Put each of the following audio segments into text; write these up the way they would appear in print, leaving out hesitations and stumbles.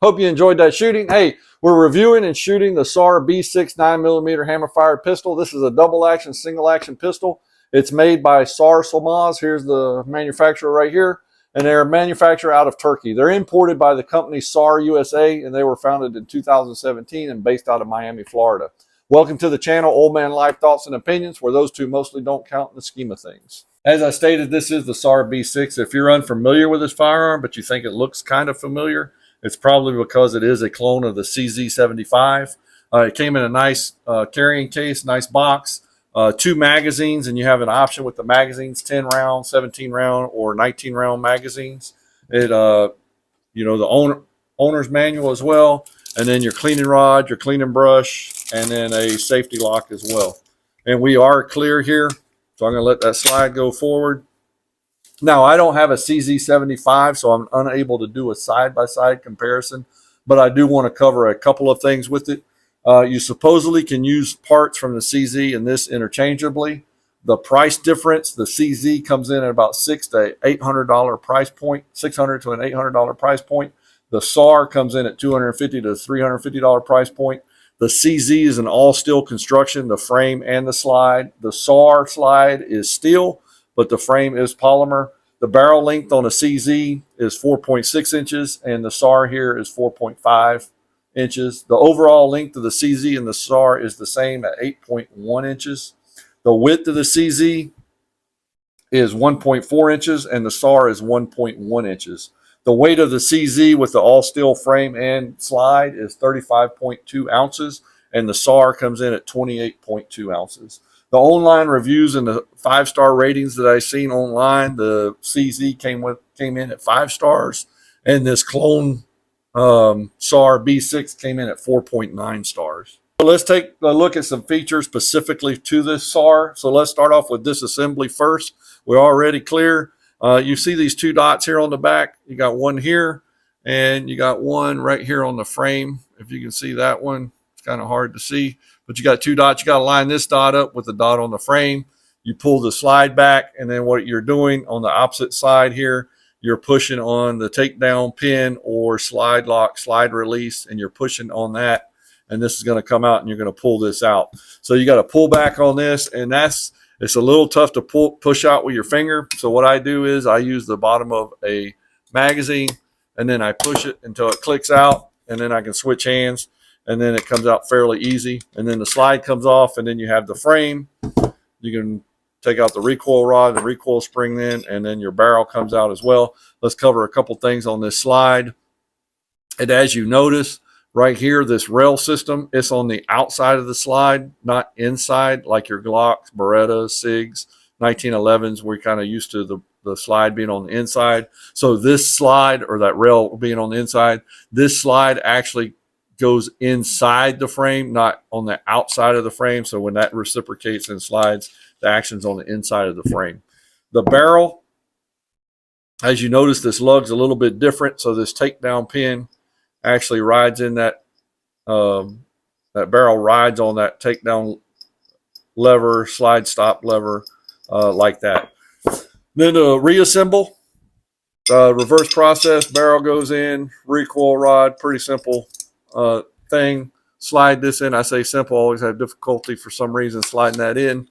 Hope you enjoyed that shooting. Hey, we're reviewing and shooting the SAR B6 9mm hammer-fired pistol. This is a double-action, single-action pistol. It's made by SAR Solmaz. Here's the manufacturer right here. And they're manufactured out of Turkey. They're imported by the company SAR USA, and they were founded in 2017 and based out of Miami, Florida. Welcome to the channel, Old Man Life Thoughts and Opinions, where those two mostly don't count in the scheme of things. As I stated, this is the SAR B6. If you're unfamiliar with this firearm, but you think it looks kind of familiar, it's probably because it is a clone of the CZ75. It came in a nice carrying case, nice box, 2 magazines, and you have an option with the magazines, 10 round, 17 round, or 19 round magazines. It, the owner's manual as well, and then your cleaning rod, your cleaning brush, and then a safety lock as well. And we are clear here, so I'm going to let that slide go forward. Now, I don't have a CZ75, so I'm unable to do a side-by-side comparison, but I do want to cover a couple of things with it. You supposedly can use parts from the CZ and this interchangeably. The price difference, the CZ comes in at about $600 to $800 price point, $600 to an $800 price point. The SAR comes in at $250 to $350 price point. The CZ is an all-steel construction, the frame and the slide. The SAR slide is steel, but the frame is polymer. The barrel length on a CZ is 4.6 inches, and the SAR here is 4.5 inches. The overall length of the CZ and the SAR is the same at 8.1 inches. The width of the CZ is 1.4 inches, and the SAR is 1.1 inches. The weight of the CZ with the all-steel frame and slide is 35.2 ounces, and the SAR comes in at 28.2 ounces. The online reviews and the 5-star ratings that I've seen online, the CZ came in at 5 stars, and this clone SAR B6 came in at 4.9 stars. So let's take a look at some features specifically to this SAR. So let's start off with disassembly first. We're already clear. You see these 2 dots here on the back. You got one here, and you got one right here on the frame. If you can see that one, it's kind of hard to see. But you got 2 dots. You got to line this dot up with the dot on the frame. You pull the slide back, and then what you're doing on the opposite side here, you're pushing on the takedown pin or slide lock, slide release, and you're pushing on that. And this is going to come out, and you're going to pull this out. So you got to pull back on this, and it's a little tough to push out with your finger. So what I do is I use the bottom of a magazine, and then I push it until it clicks out, and then I can switch hands. And then it comes out fairly easy. And then the slide comes off, and then you have the frame. You can take out the recoil rod, the recoil spring then, and then your barrel comes out as well. Let's cover a couple things on this slide. And as you notice right here, this rail system, it's on the outside of the slide, not inside like your Glocks, Berettas, SIGs, 1911s. We're kind of used to the slide being on the inside. So this slide, or that rail being on the inside, this slide actually goes inside the frame, not on the outside of the frame. So when that reciprocates and slides, the action's on the inside of the frame. The barrel, as you notice, this lug's a little bit different. So this takedown pin actually rides in that, that barrel rides on that takedown lever, slide stop lever, like that. Then to reassemble, reverse process, barrel goes in, recoil rod, pretty simple thing. Slide this in. I say simple, always have difficulty for some reason sliding that in.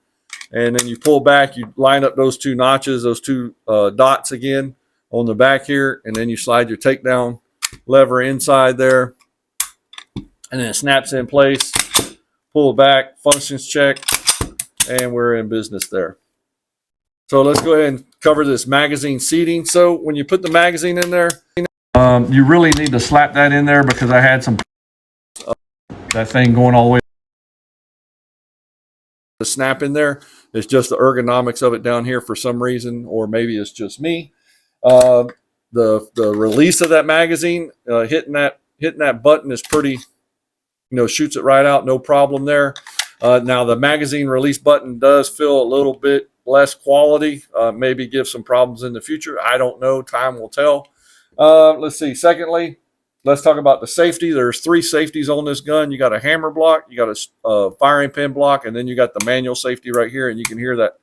And then you pull back, you line up those 2 notches, those 2 dots again on the back here, and then you slide your takedown lever inside there, and then it snaps in place. Pull it back, functions check, and we're in business there. So let's go ahead and cover this magazine seating. So when you put the magazine in there, you really need to slap that in there, because I had some that thing going all the way to snap in there. It's just the ergonomics of it down here for some reason, or maybe it's just me. The release of that magazine, hitting that button is pretty, shoots it right out, no problem there. Now the magazine release button does feel a little bit less quality, maybe give some problems in the future. I don't know, time will tell. Let's see. Secondly, let's talk about the safety. There's 3 safeties on this gun. You got a hammer block, you got a firing pin block, and then you got the manual safety right here, and you can hear that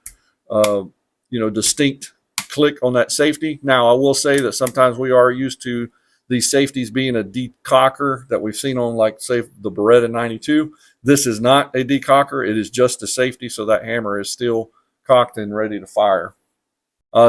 distinct click on that safety. Now I will say that sometimes we are used to these safeties being a decocker that we've seen on, like, say, the Beretta 92. This is not a decocker. It is just a safety, so that hammer is still cocked and ready to fire.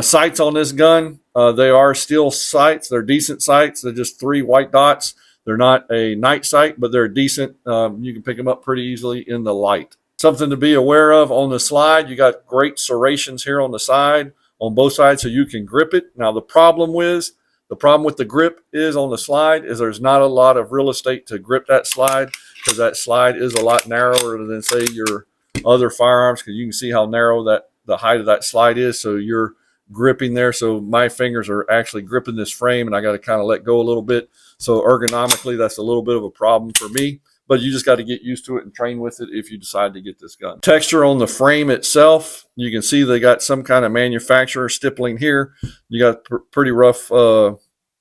Sights on this gun, they are still sights. They're decent sights. They're just 3 white dots. They're not a night sight, but they're decent. You can pick them up pretty easily in the light. Something to be aware of on the slide, you got great serrations here on the side, on both sides, so you can grip it. Now the problem with the grip is on the slide is there's not a lot of real estate to grip that slide, because that slide is a lot narrower than, say, your other firearms, because you can see how narrow the height of that slide is. So you're gripping there. So my fingers are actually gripping this frame, and I got to kind of let go a little bit. So ergonomically, that's a little bit of a problem for me, but you just got to get used to it and train with it if you decide to get this gun. Texture on the frame itself, you can see they got some kind of manufacturer stippling here. You got pretty rough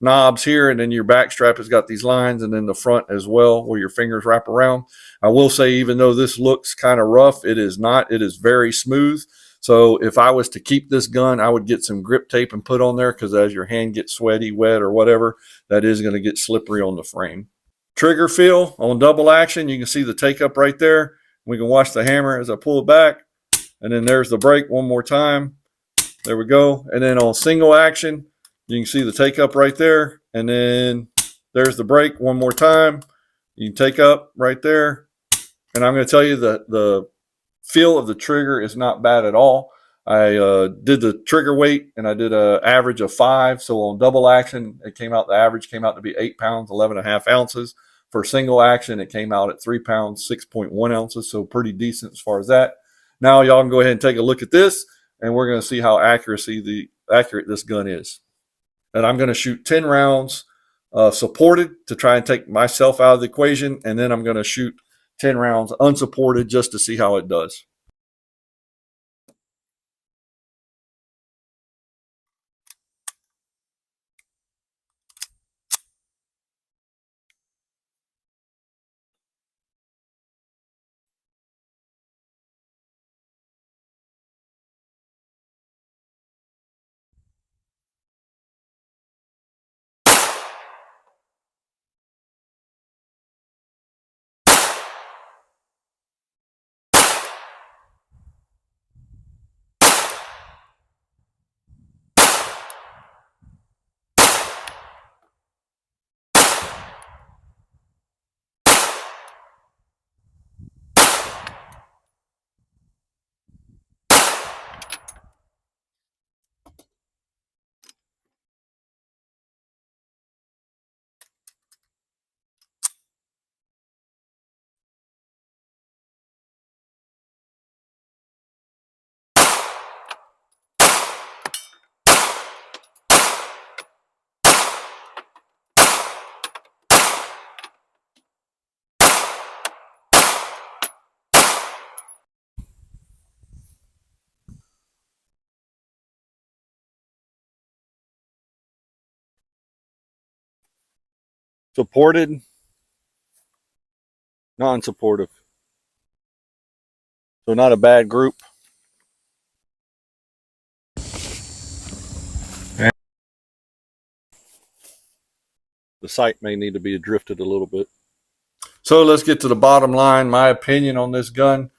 knobs here, and then your back strap has got these lines, and then the front as well where your fingers wrap around. I will say, even though this looks kind of rough, it is not. It is very smooth. So if I was to keep this gun, I would get some grip tape and put on there, because as your hand gets sweaty, wet, or whatever, that is going to get slippery on the frame. Trigger feel on double action, you can see the take up right there. We can watch the hammer as I pull it back, and then there's the brake one more time. There we go. And then on single action, you can see the take up right there, and then there's the brake one more time. You can take up right there, and I'm going to tell you that the feel of the trigger is not bad at all. I did the trigger weight, and I did an average of 5. So on double action, the average came out to be 8 pounds, 11.5 ounces. For single action, it came out at 3 pounds, 6.1 ounces. So pretty decent as far as that. Now y'all can go ahead and take a look at this, and we're going to see how accurate this gun is. And I'm going to shoot 10 rounds supported to try and take myself out of the equation, and then I'm going to shoot 10 rounds unsupported just to see how it does. Supported, non-supportive. So not a bad group. And the sight may need to be drifted a little bit. So let's get to the bottom line. My opinion on this gun.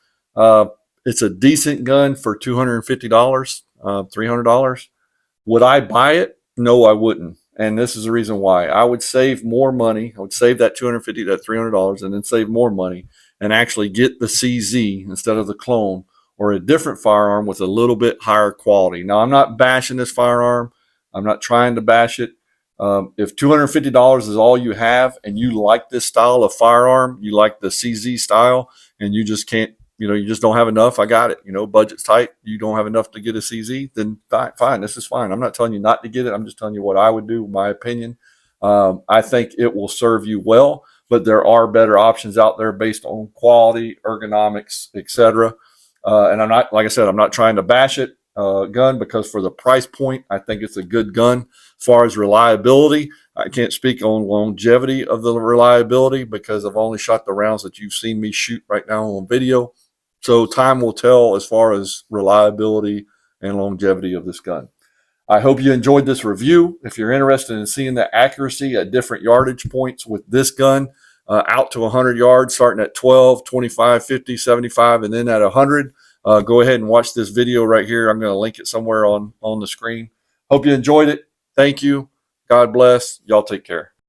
It's a decent gun for $250, $300. Would I buy it? No, I wouldn't. And this is the reason why. I would save more money. I would save that $250, that $300, and then save more money and actually get the CZ instead of the clone or a different firearm with a little bit higher quality. Now, I'm not bashing this firearm. I'm not trying to bash it. If $250 is all you have and you like this style of firearm, you like the CZ style, and you just can't, you just don't have enough. I got it. Budget's tight. You don't have enough to get a CZ, then fine. This is fine. I'm not telling you not to get it. I'm just telling you what I would do, my opinion. I think it will serve you well, but there are better options out there based on quality, ergonomics, etc. And I'm not, like I said, I'm not trying to bash it gun, because for the price point, I think it's a good gun. As far as reliability, I can't speak on longevity of the reliability because I've only shot the rounds that you've seen me shoot right now on video. So time will tell as far as reliability and longevity of this gun. I hope you enjoyed this review. If you're interested in seeing the accuracy at different yardage points with this gun, out to 100 yards, starting at 12, 25, 50, 75, and then at 100, go ahead and watch this video right here. I'm going to link it somewhere on the screen. Hope you enjoyed it. Thank you. God bless. Y'all take care.